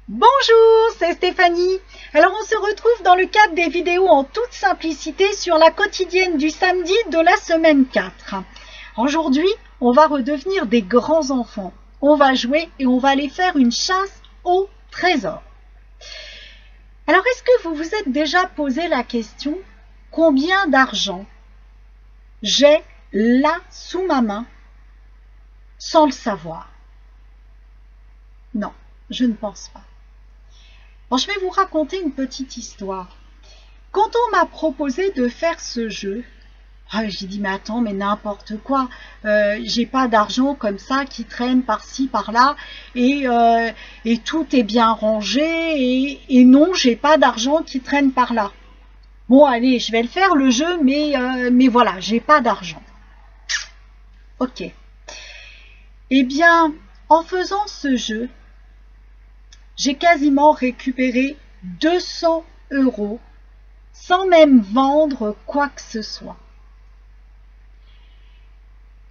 Bonjour, c'est Stéphanie. Alors on se retrouve dans le cadre des vidéos en toute simplicité sur la quotidienne du samedi de la semaine 4. Aujourd'hui, on va redevenir des grands enfants. On va jouer et on va aller faire une chasse au trésor. Alors est-ce que vous vous êtes déjà posé la question combien d'argent j'ai là sous ma main sans le savoir? Non, je ne pense pas. Bon, je vais vous raconter une petite histoire. Quand on m'a proposé de faire ce jeu, j'ai dit mais attends, mais n'importe quoi, j'ai pas d'argent comme ça qui traîne par-ci par-là et tout est bien rangé et non, j'ai pas d'argent qui traîne par là. Bon allez, je vais le faire le jeu, mais voilà, j'ai pas d'argent. Ok. Eh bien, en faisant ce jeu, j'ai quasiment récupéré 200 € sans même vendre quoi que ce soit.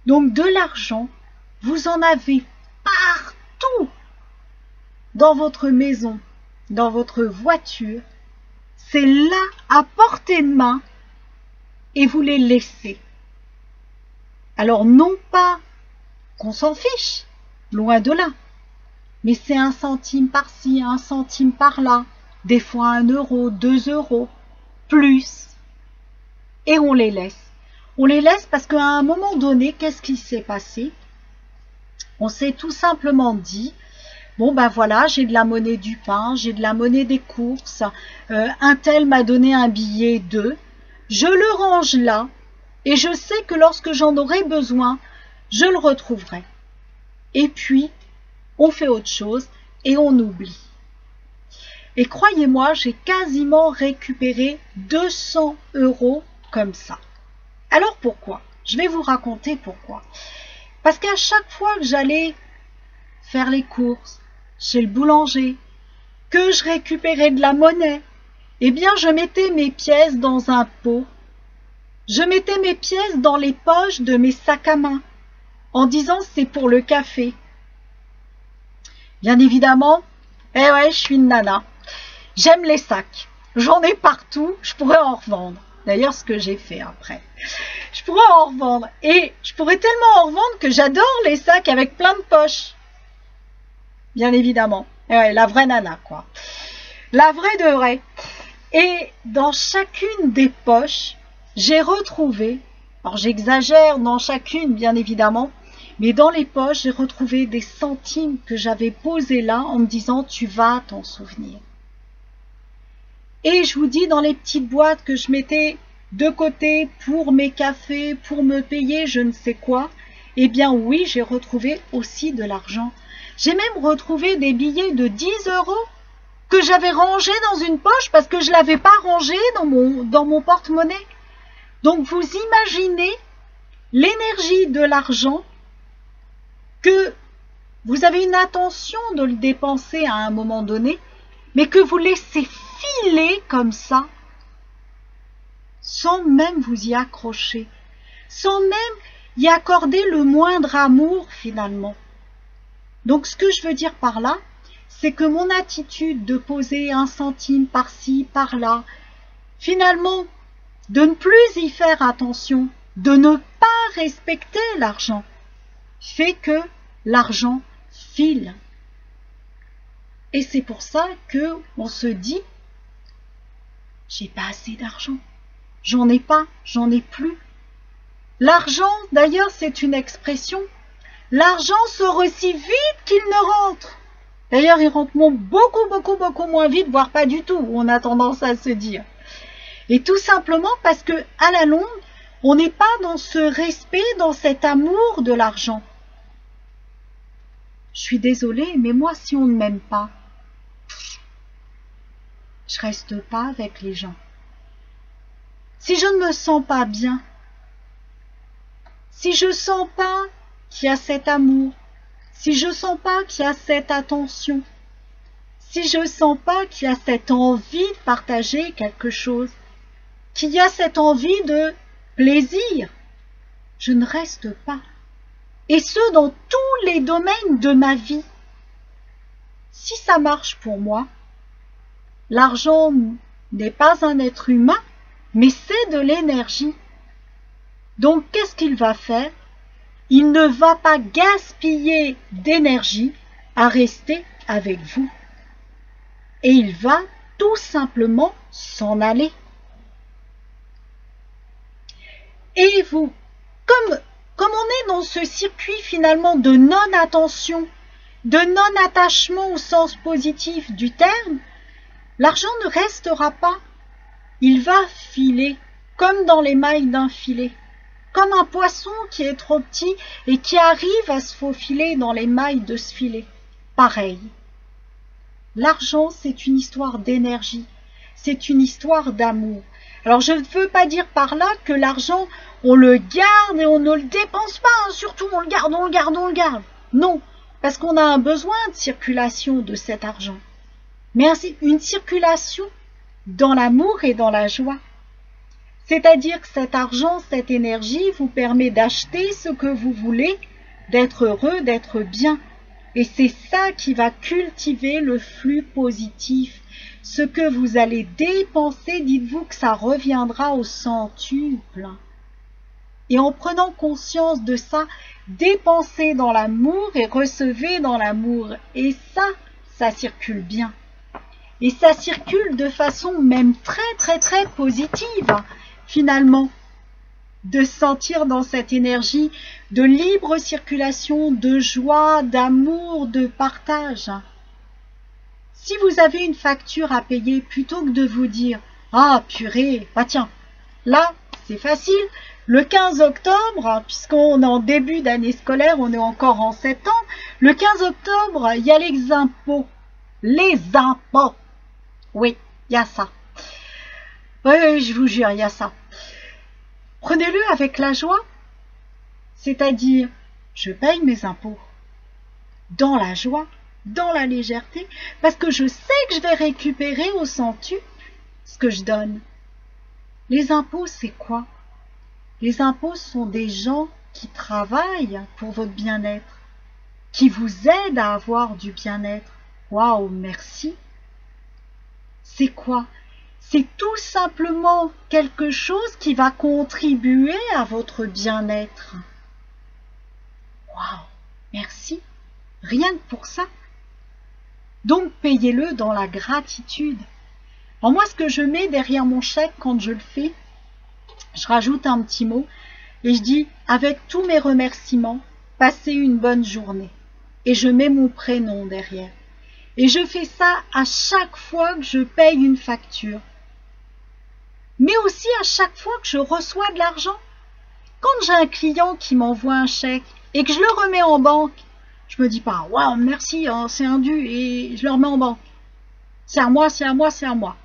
Donc de l'argent, vous en avez partout dans votre maison, dans votre voiture. C'est là à portée de main et vous les laissez. Alors non pas qu'on s'en fiche, loin de là. Mais c'est 1 centime par-ci, 1 centime par-là, des fois 1 €, 2 €, plus. Et on les laisse. On les laisse parce qu'à un moment donné, qu'est-ce qui s'est passé? On s'est tout simplement dit, bon ben voilà, j'ai de la monnaie du pain, j'ai de la monnaie des courses, un tel m'a donné un billet de, je le range là, et je sais que lorsque j'en aurai besoin, je le retrouverai. Et puis, on fait autre chose et on oublie. Et croyez-moi, j'ai quasiment récupéré 200 € comme ça. Alors pourquoi? Je vais vous raconter pourquoi. Parce qu'à chaque fois que j'allais faire les courses chez le boulanger, que je récupérais de la monnaie, eh bien je mettais mes pièces dans un pot. Je mettais mes pièces dans les poches de mes sacs à main, en disant c'est pour le café. Bien évidemment, je suis une nana. J'aime les sacs. J'en ai partout, je pourrais en revendre. D'ailleurs, ce que j'ai fait après. Je pourrais en revendre. Et je pourrais tellement en revendre que j'adore les sacs avec plein de poches. Bien évidemment. La vraie nana, quoi. La vraie de vraie. Et dans chacune des poches, j'ai retrouvé, alors j'exagère dans chacune, bien évidemment, mais dans les poches, j'ai retrouvé des centimes que j'avais posés là en me disant « tu vas t'en souvenir ». Et je vous dis, dans les petites boîtes que je mettais de côté pour mes cafés, pour me payer je ne sais quoi, eh bien oui, j'ai retrouvé aussi de l'argent. J'ai même retrouvé des billets de 10 € que j'avais rangés dans une poche parce que je ne l'avais pas rangé dans mon porte-monnaie. Donc vous imaginez l'énergie de l'argent, que vous avez une intention de le dépenser à un moment donné, mais que vous laissez filer comme ça, sans même vous y accrocher, sans même y accorder le moindre amour finalement. Donc ce que je veux dire par là, c'est que mon attitude de poser 1 centime par-ci, par-là, finalement, de ne plus y faire attention, de ne pas respecter l'argent, fait que l'argent file. Et c'est pour ça que on se dit, j'ai pas assez d'argent, j'en ai pas, j'en ai plus. L'argent, d'ailleurs, c'est une expression. L'argent sort aussi vite qu'il ne rentre. D'ailleurs, il rentre beaucoup moins vite, voire pas du tout, on a tendance à se dire. Et tout simplement parce que, à la longue, on n'est pas dans ce respect, dans cet amour de l'argent. Je suis désolée, mais moi, si on ne m'aime pas, je reste pas avec les gens. Si je ne me sens pas bien, si je sens pas qu'il y a cet amour, si je sens pas qu'il y a cette attention, si je sens pas qu'il y a cette envie de partager quelque chose, qu'il y a cette envie de plaisir, je ne reste pas. Et ce, dans tous les domaines de ma vie. Si ça marche pour moi, l'argent n'est pas un être humain, mais c'est de l'énergie. Donc, qu'est-ce qu'il va faire? Il ne va pas gaspiller d'énergie à rester avec vous. Et il va tout simplement s'en aller. Et vous, comme on est dans ce circuit finalement de non-attention, de non-attachement au sens positif du terme, l'argent ne restera pas. Il va filer, comme dans les mailles d'un filet. Comme un poisson qui est trop petit et qui arrive à se faufiler dans les mailles de ce filet. Pareil. L'argent, c'est une histoire d'énergie. C'est une histoire d'amour. Alors, je ne veux pas dire par là que l'argent, on le garde et on ne le dépense pas. Hein. Surtout, on le garde, on le garde, on le garde. Non, parce qu'on a un besoin de circulation de cet argent. Mais une circulation dans l'amour et dans la joie. C'est-à-dire que cet argent, cette énergie vous permet d'acheter ce que vous voulez, d'être heureux, d'être bien. Et c'est ça qui va cultiver le flux positif. Ce que vous allez dépenser, dites-vous que ça reviendra au centuple. Et en prenant conscience de ça, dépensez dans l'amour et recevez dans l'amour. Et ça circule bien. Et ça circule de façon même très positive. Finalement, de sentir dans cette énergie de libre circulation, de joie, d'amour, de partage. Si vous avez une facture à payer, plutôt que de vous dire « Ah, purée, bah tiens, là, c'est facile, le 15 octobre, puisqu'on est en début d'année scolaire, on est encore en septembre, le 15 octobre, il y a les impôts. Les impôts. Oui, il y a ça. Oui, je vous jure, il y a ça. Prenez-le avec la joie, c'est-à-dire, je paye mes impôts dans la joie, dans la légèreté, parce que je sais que je vais récupérer au centuple ce que je donne. Les impôts, c'est quoi? Les impôts sont des gens qui travaillent pour votre bien-être, qui vous aident à avoir du bien-être. Waouh, merci. C'est quoi? C'est tout simplement quelque chose qui va contribuer à votre bien-être. Waouh, merci. Rien que pour ça. Donc, payez-le dans la gratitude. Alors moi, ce que je mets derrière mon chèque quand je le fais, je rajoute un petit mot et je dis « Avec tous mes remerciements, passez une bonne journée ». Et je mets mon prénom derrière. Et je fais ça à chaque fois que je paye une facture. Mais aussi à chaque fois que je reçois de l'argent. Quand j'ai un client qui m'envoie un chèque et que je le remets en banque, je me dis pas « Waouh, merci, hein, c'est un dû » et je le remets en banque. C'est à moi, c'est à moi, c'est à moi.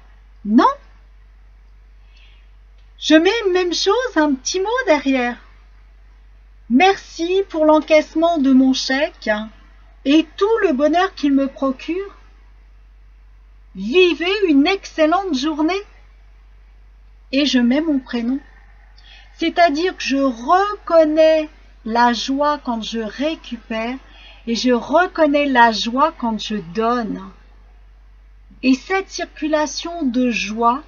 Non. Je mets même chose, un petit mot derrière. Merci pour l'encaissement de mon chèque et tout le bonheur qu'il me procure. Vivez une excellente journée. Et je mets mon prénom. C'est-à-dire que je reconnais la joie quand je récupère et je reconnais la joie quand je donne. Et cette circulation de joie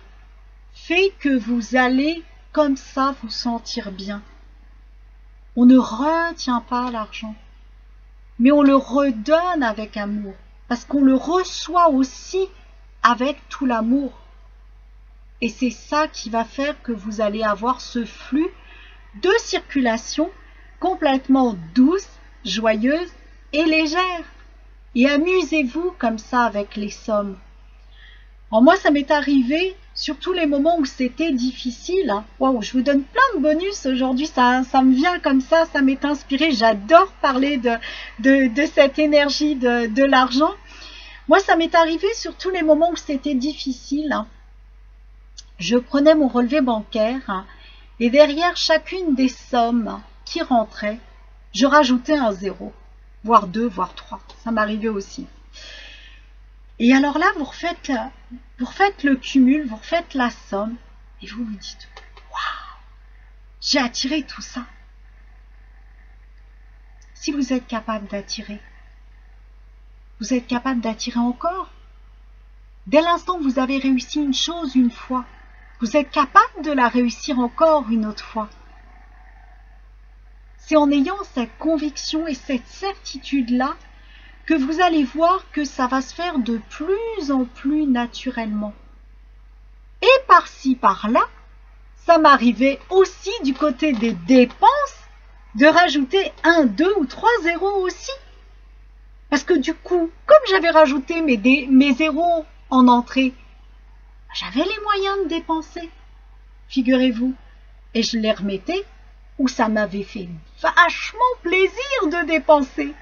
fait que vous allez comme ça vous sentir bien. On ne retient pas l'argent, mais on le redonne avec amour, parce qu'on le reçoit aussi avec tout l'amour. Et c'est ça qui va faire que vous allez avoir ce flux de circulation complètement douce, joyeuse et légère. Et amusez-vous comme ça avec les sommes. Alors moi, ça m'est arrivé sur tous les moments où c'était difficile. Waouh, je vous donne plein de bonus aujourd'hui, ça me vient comme ça m'est inspiré. J'adore parler de cette énergie de l'argent. Moi, ça m'est arrivé sur tous les moments où c'était difficile. Je prenais mon relevé bancaire et derrière chacune des sommes qui rentraient, je rajoutais un 0, voire 2, voire 3. Ça m'arrivait aussi. Et alors là, vous refaites le cumul, vous refaites la somme et vous vous dites « Waouh, j'ai attiré tout ça ». Si vous êtes capable d'attirer, vous êtes capable d'attirer encore. Dès l'instant que vous avez réussi une chose une fois, vous êtes capable de la réussir encore une autre fois. C'est en ayant cette conviction et cette certitude-là que vous allez voir que ça va se faire de plus en plus naturellement. Et par-ci, par-là, ça m'arrivait aussi du côté des dépenses de rajouter 1, 2 ou 3 zéros aussi. Parce que du coup, comme j'avais rajouté mes zéros en entrée, j'avais les moyens de dépenser, figurez-vous. Et je les remettais où ça m'avait fait vachement plaisir de dépenser.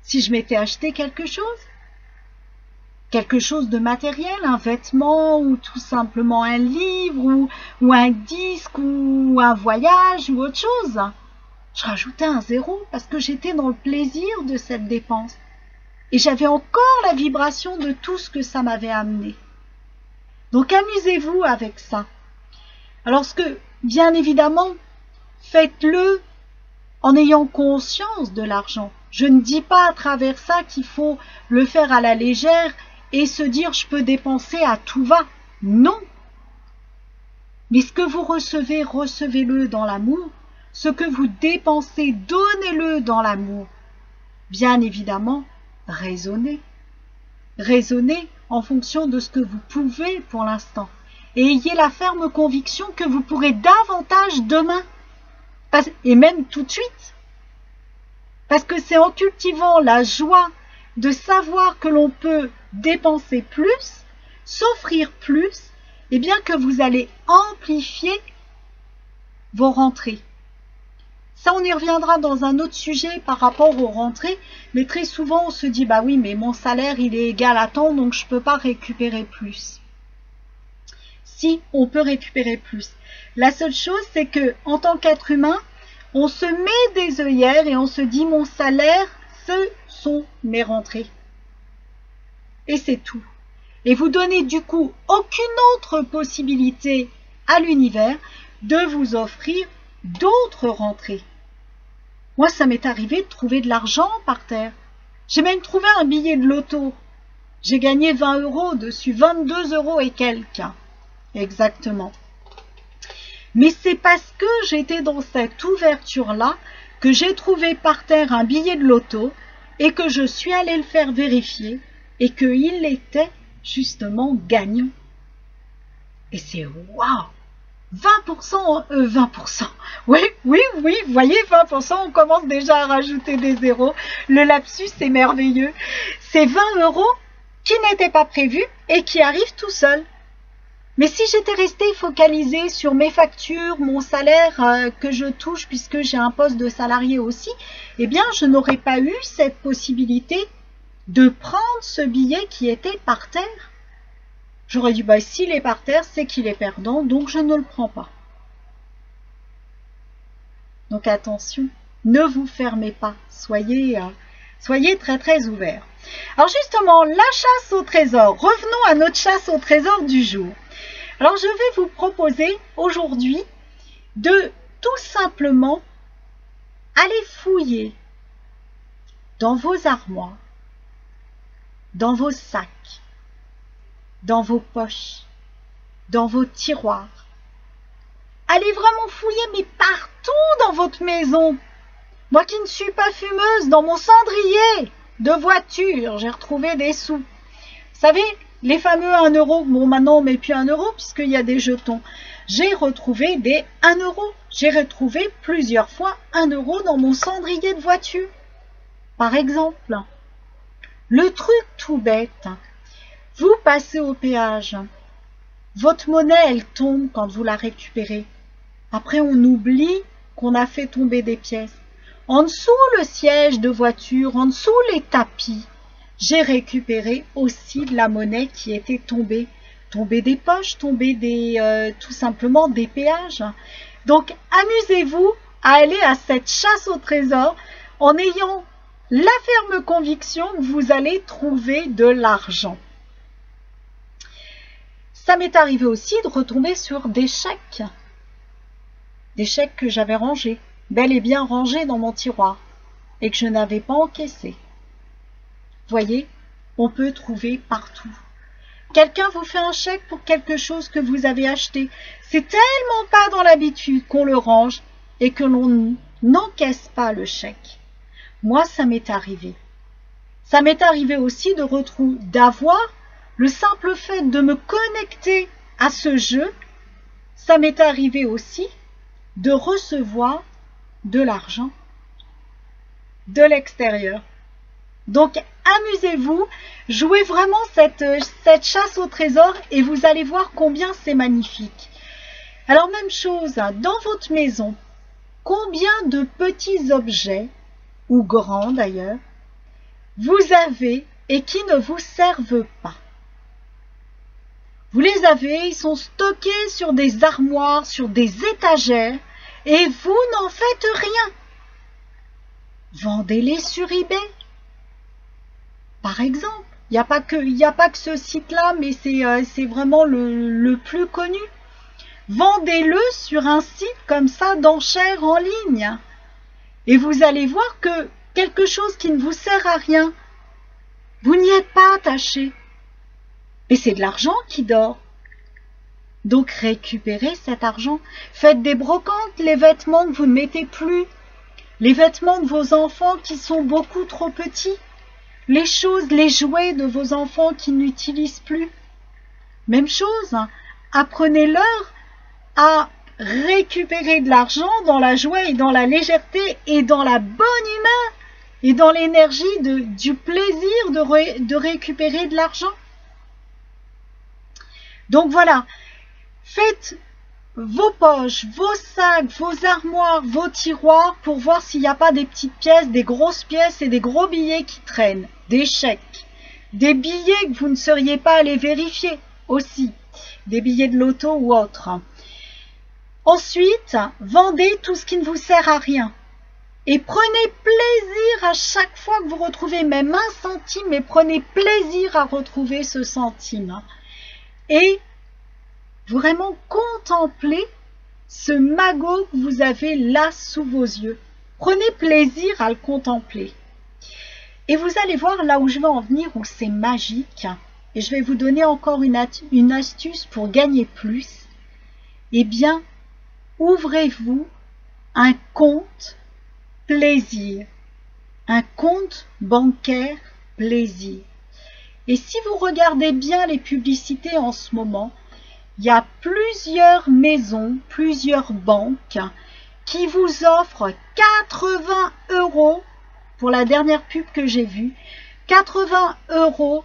Si je m'étais acheté quelque chose de matériel, un vêtement ou tout simplement un livre ou un disque ou un voyage ou autre chose, je rajoutais un zéro parce que j'étais dans le plaisir de cette dépense. Et j'avais encore la vibration de tout ce que ça m'avait amené. Donc amusez-vous avec ça. Alors bien évidemment, faites-le en ayant conscience de l'argent. Je ne dis pas à travers ça qu'il faut le faire à la légère et se dire je peux dépenser à tout va. Non. Mais ce que vous recevez, recevez-le dans l'amour. Ce que vous dépensez, donnez-le dans l'amour. Bien évidemment, raisonnez. Raisonnez en fonction de ce que vous pouvez pour l'instant. Et ayez la ferme conviction que vous pourrez davantage demain. Et même tout de suite. Parce que c'est en cultivant la joie de savoir que l'on peut dépenser plus, s'offrir plus, et bien que vous allez amplifier vos rentrées. Ça, on y reviendra dans un autre sujet par rapport aux rentrées, mais très souvent on se dit, bah oui, mais mon salaire il est égal à tant, donc je ne peux pas récupérer plus. Si, on peut récupérer plus. La seule chose, c'est que en tant qu'être humain, on se met des œillères et on se dit, mon salaire, ce sont mes rentrées. Et c'est tout. Et vous donnez du coup aucune autre possibilité à l'univers de vous offrir d'autres rentrées. Moi, ça m'est arrivé de trouver de l'argent par terre. J'ai même trouvé un billet de loto. J'ai gagné 20 € dessus, 22 € et quelques. Exactement. Mais c'est parce que j'étais dans cette ouverture-là que j'ai trouvé par terre un billet de loto et que je suis allée le faire vérifier et qu'il était justement gagnant. Et c'est waouh! 20%, oui, vous voyez, 20%, on commence déjà à rajouter des zéros. Le lapsus est merveilleux. C'est 20 € qui n'étaient pas prévus et qui arrivent tout seuls. Mais si j'étais restée focalisée sur mes factures, mon salaire que je touche puisque j'ai un poste de salarié aussi, eh bien je n'aurais pas eu cette possibilité de prendre ce billet qui était par terre. J'aurais dit, bah, s'il est par terre, c'est qu'il est perdant, donc je ne le prends pas. Donc attention, ne vous fermez pas, soyez très très ouverts. Alors justement, la chasse au trésor, revenons à notre chasse au trésor du jour. Alors je vais vous proposer aujourd'hui de tout simplement aller fouiller dans vos armoires, dans vos sacs, dans vos poches, dans vos tiroirs. Allez vraiment fouiller, mais partout dans votre maison. Moi qui ne suis pas fumeuse, dans mon cendrier de voiture, j'ai retrouvé des sous. Vous savez, les fameux 1 €, bon maintenant on ne met plus 1 € puisqu'il y a des jetons. J'ai retrouvé des 1 €. J'ai retrouvé plusieurs fois 1 € dans mon cendrier de voiture. Par exemple, le truc tout bête, vous passez au péage, votre monnaie elle tombe quand vous la récupérez. Après on oublie qu'on a fait tomber des pièces. En dessous le siège de voiture, en dessous les tapis, j'ai récupéré aussi de la monnaie qui était tombée. Tombée des poches, tombée tout simplement des péages. Donc amusez-vous à aller à cette chasse au trésor en ayant la ferme conviction que vous allez trouver de l'argent. Ça m'est arrivé aussi de retomber sur des chèques. Des chèques que j'avais rangés, bel et bien rangés dans mon tiroir, et que je n'avais pas encaissés. Voyez, on peut trouver partout. Quelqu'un vous fait un chèque pour quelque chose que vous avez acheté. C'est tellement pas dans l'habitude qu'on le range et que l'on n'encaisse pas le chèque. Moi, ça m'est arrivé. Ça m'est arrivé aussi d'avoir le simple fait de me connecter à ce jeu. Ça m'est arrivé aussi de recevoir de l'argent de l'extérieur. Donc, amusez-vous, jouez vraiment cette chasse au trésor et vous allez voir combien c'est magnifique. Alors, même chose, dans votre maison, combien de petits objets, ou grands d'ailleurs, vous avez et qui ne vous servent pas? Vous les avez, ils sont stockés sur des armoires, sur des étagères, et vous n'en faites rien. Vendez-les sur eBay. Par exemple, il n'y a pas que ce site-là, mais c'est vraiment le plus connu. Vendez-le sur un site comme ça d'enchères en ligne. Et vous allez voir que quelque chose qui ne vous sert à rien, vous n'y êtes pas attaché. Et c'est de l'argent qui dort. Donc récupérez cet argent. Faites des brocantes, les vêtements que vous ne mettez plus. Les vêtements de vos enfants qui sont beaucoup trop petits. Les choses, les jouets de vos enfants qui n'utilisent plus. Même chose, apprenez-leur à récupérer de l'argent dans la joie et dans la légèreté et dans la bonne humeur et dans l'énergie du plaisir de récupérer de l'argent. Donc voilà, faites vos poches, vos sacs, vos armoires, vos tiroirs pour voir s'il n'y a pas des petites pièces, des grosses pièces et des gros billets qui traînent, des chèques, des billets que vous ne seriez pas allé vérifier aussi, des billets de loto ou autres. Ensuite, vendez tout ce qui ne vous sert à rien et prenez plaisir à chaque fois que vous retrouvez même 1 centime, mais prenez plaisir à retrouver ce centime. Et vraiment contempler ce magot que vous avez là sous vos yeux. Prenez plaisir à le contempler. Et vous allez voir là où je veux en venir, où c'est magique. Et je vais vous donner encore une astuce pour gagner plus. Eh bien, ouvrez-vous un compte plaisir. Un compte bancaire plaisir. Et si vous regardez bien les publicités en ce moment, il y a plusieurs maisons, plusieurs banques qui vous offrent 80 € pour la dernière pub que j'ai vue, 80 €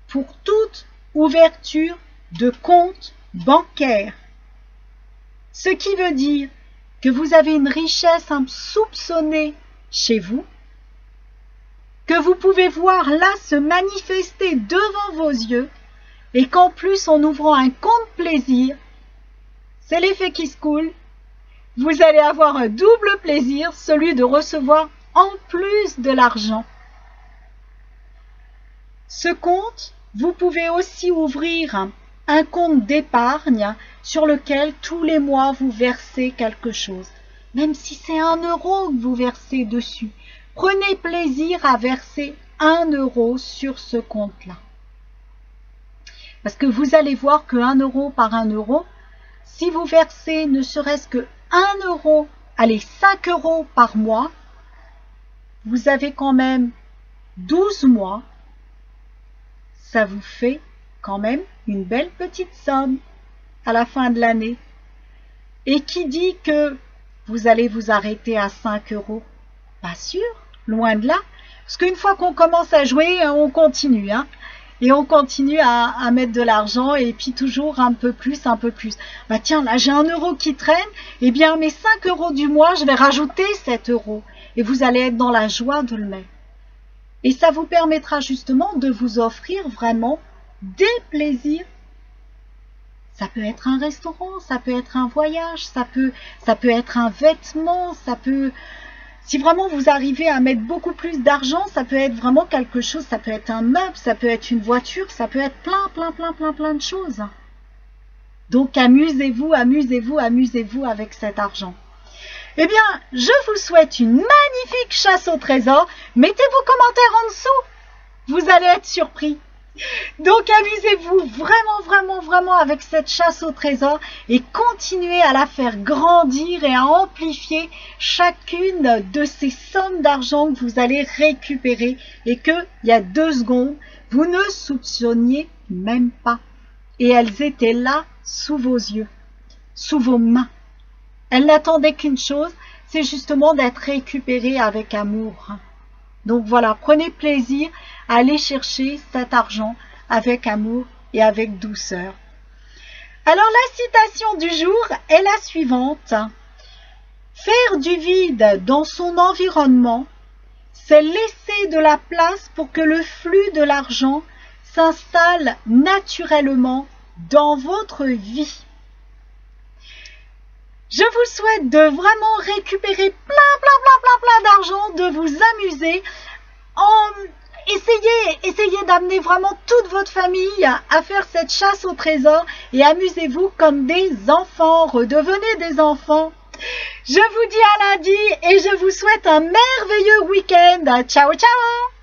pour toute ouverture de compte bancaire. Ce qui veut dire que vous avez une richesse insoupçonnée chez vous, que vous pouvez voir là se manifester devant vos yeux, et qu'en plus, en ouvrant un compte plaisir, c'est l'effet qui se coule, vous allez avoir un double plaisir, celui de recevoir en plus de l'argent. Ce compte, vous pouvez aussi ouvrir un compte d'épargne sur lequel tous les mois vous versez quelque chose. Même si c'est 1 € que vous versez dessus, prenez plaisir à verser 1 € sur ce compte-là. Parce que vous allez voir que 1 € par 1 €, si vous versez ne serait-ce que 1 €, allez 5 € par mois, vous avez quand même 12 mois, ça vous fait quand même une belle petite somme à la fin de l'année. Et qui dit que vous allez vous arrêter à 5 €? Pas sûr, loin de là. Parce qu'une fois qu'on commence à jouer, on continue, hein. Et on continue à mettre de l'argent et puis toujours un peu plus, un peu plus. Bah tiens, là j'ai 1 € qui traîne, eh bien mes 5 € du mois, je vais rajouter 7 €. Et vous allez être dans la joie de le mettre. Et ça vous permettra justement de vous offrir vraiment des plaisirs. Ça peut être un restaurant, ça peut être un voyage, ça peut être un vêtement, ça peut... Si vraiment vous arrivez à mettre beaucoup plus d'argent, ça peut être vraiment quelque chose, ça peut être un meuble, ça peut être une voiture, ça peut être plein de choses. Donc amusez-vous, amusez-vous, amusez-vous avec cet argent. Eh bien, je vous souhaite une magnifique chasse au trésor. Mettez vos commentaires en dessous. Vous allez être surpris. Donc amusez-vous vraiment avec cette chasse au trésor et continuez à la faire grandir et à amplifier chacune de ces sommes d'argent que vous allez récupérer et que, il y a 2 secondes, vous ne soupçonniez même pas. Et elles étaient là sous vos yeux, sous vos mains. Elles n'attendaient qu'une chose, c'est justement d'être récupérées avec amour. Donc voilà, prenez plaisir à aller chercher cet argent avec amour et avec douceur. Alors la citation du jour est la suivante. Faire du vide dans son environnement, c'est laisser de la place pour que le flux de l'argent s'installe naturellement dans votre vie. Je vous souhaite de vraiment récupérer plein d'argent, de vous amuser. Essayez d'amener vraiment toute votre famille à faire cette chasse au trésor et amusez-vous comme des enfants, redevenez des enfants. Je vous dis à lundi et je vous souhaite un merveilleux week-end. Ciao, ciao!